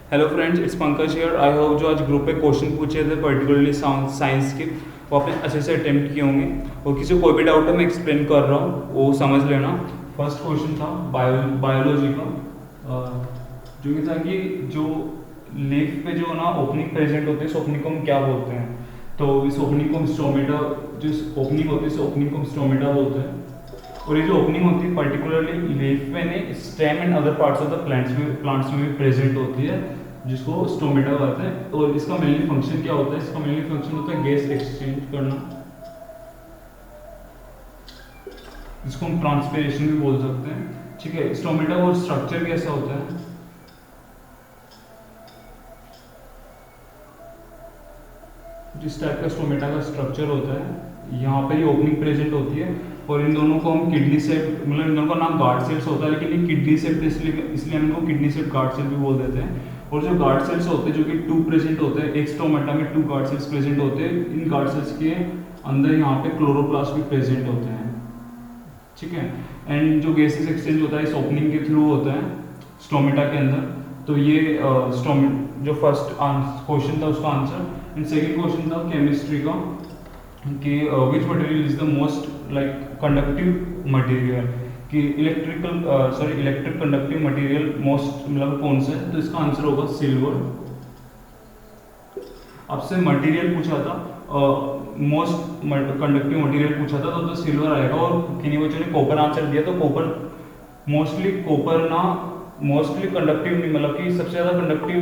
Hello friends, it's Pankaj here. I hope जो आज group पे क्वेश्चन पूछे थे पर्टिकुलरली साइंस के, वो आपने अच्छे से अटेम्प्ट किए होंगे। और किसी कोई भी डाउट है मैं एक्सप्लेन कर रहा हूँ, वो समझ लेना। फर्स्ट क्वेश्चन था बायोलॉजी का, जो ये था कि जो लीफ पे जो ना ओपनिंग प्रेजेंट होती है, इस ओपनिंग को हम क्या बोलते हैं। तो इस ओपनिंग को हम स्टोमेटा, जो ओपनिंग होती है इस ओपनिंग को हम स्टोमेटा बोलते हैं। और ये जो ओपनिंग होती है पर्टिकुलरली लीफ में नहीं, stem and other parts of the plants में भी प्रेजेंट होती है, जिसको स्टोमेटा कहते हैं। और इसका मेनली फंक्शन क्या होता है? इसका मेनली फंक्शन होता है गैस एक्सचेंज करना, जिसको हम ट्रांसपिरेशन भी बोल सकते हैं। ठीक है, स्टोमेटा और स्ट्रक्चर कैसा होता है? जिस टाइप का स्टोमेटा का स्ट्रक्चर होता है, यहाँ पे ये ओपनिंग प्रेजेंट होती है। और इन दोनों को हम किडनी सेप, मतलब इन दोनों का नाम गार्ड सेल्स होता है, लेकिन ये किडनी सेप इसलिए हम इनको किडनी सेप गार्ड सेल भी बोल देते हैं। और जो गार्ड सेल्स होते हैं, जो कि 2 प्रेजेंट होते हैं, एक स्टोमेटा में 2 गार्ड सेल्स प्रेजेंट होते हैं। इन गार्ड सेल्स के अंदर यहाँ पे क्लोरोप्लास्ट भी प्रेजेंट होते हैं। ठीक है, एंड जो गैसेस एक्सचेंज होता है इस ओपनिंग के थ्रू होता है स्टोमेटा के अंदर। तो ये जो फर्स्ट क्वेश्चन था उसका आंसर। एंड सेकेंड क्वेश्चन था केमिस्ट्री का, कि which material is the most like conductive material, कि इलेक्ट्रिक कंडक्टिव मटेरियल मोस्ट मतलब कौन सा है? तो इसका आंसर होगा सिल्वर। आपसे मटेरियल पूछा था, मोस्ट कंडक्टिव मटेरियल पूछा था, तो सिल्वर आएगा। और किन्हीं बच्चों ने कॉपर आंसर दिया, तो कॉपर मोस्टली कंडक्टिव नहीं, मतलब कि सबसे ज़्यादा कंडक्टिव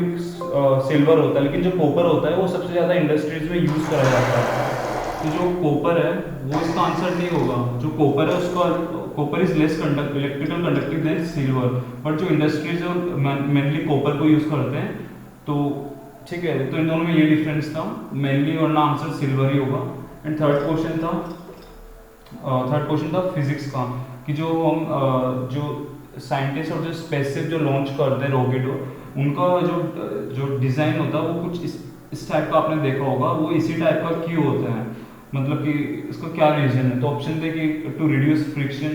सिल्वर होता है, लेकिन जो कॉपर होता है वो सबसे ज़्यादा इंडस्ट्रीज में यूज़ करा जाता है। तो जो कॉपर है वो इसका आंसर नहीं होगा। जो कॉपर है उसका, copper is less electrical conductive than silver, but जो इंडस्ट्रीज मेनली कॉपर को यूज़ करते हैं। तो ठीक है, तो इन दोनों में ये डिफरेंस था मेनली, वरना आंसर सिल्वर ही होगा। एंड थर्ड क्वेश्चन था फिजिक्स का, कि जो हम जो साइंटिस्ट और जो स्पेसशिप जो लॉन्च करते हैं रॉकेट, उनका जो डिज़ाइन होता है वो कुछ इस टाइप का आपने देखा होगा। वो इसी टाइप का क्यों होता है, मतलब कि इसका क्या रीजन है? तो ऑप्शन थे कि to reduce friction,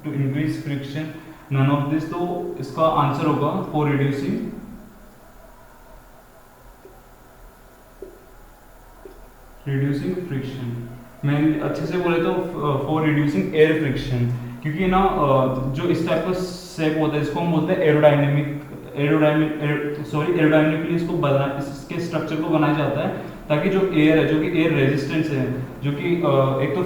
to increase friction, none of this. तो इसका आंसर होगा फॉर रिड्यूसिंग फ्रिक्शन। मैं अच्छे से बोले तो फॉर रिड्यूसिंग एयर फ्रिक्शन, क्योंकि ना जो इस टाइप का शेप होता है इसको हम बोलते हैं एरोडायनेमिकली इसको इसके स्ट्रक्चर को बनाया जाता है, ताकि जो एयर है, जो कि एयर रेजिस्टेंस है, जो कि एक तो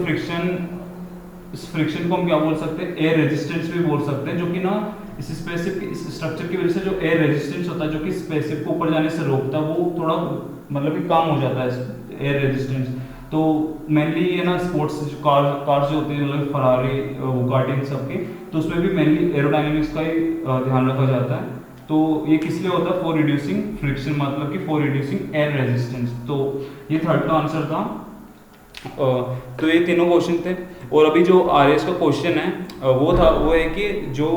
इस फ्रिक्शन को हम क्या बोल सकते हैं? एयर रेजिस्टेंस भी बोल सकते हैं, जो कि ना इस स्ट्रक्चर की वजह से जो एयर रेजिस्टेंस होता है, जो कि स्पेसशिप को ऊपर जाने से रोकता है, वो थोड़ा मतलब कि कम हो जाता है एयर रेजिस्टेंस। तो मेनली ये ना स्पोर्ट्स कार्स जो होती है, मतलब फरारी, बुगाटी सबके, तो उसमें भी मेनली एरोडायनेमिक्स का ही ध्यान रखा जाता है। तो ये किस लिए होता है? फॉर रिड्यूसिंग फ्रिक्शन, मतलब कि फॉर रिड्यूसिंग एयर रेजिस्टेंस। तो ये थर्ड का आंसर था। तो ये तीनों क्वेश्चन थे। और अभी जो आरएस का क्वेश्चन है वो है कि जो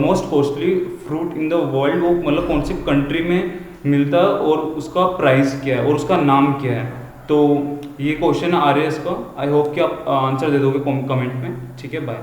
most costly fruit in the world, वो मतलब कौन सी कंट्री में मिलता है और उसका प्राइस क्या है और उसका नाम क्या है। तो ये क्वेश्चन है आरएस का। आई होप कि आप आंसर दे दोगे कमेंट में। ठीक है, बाय।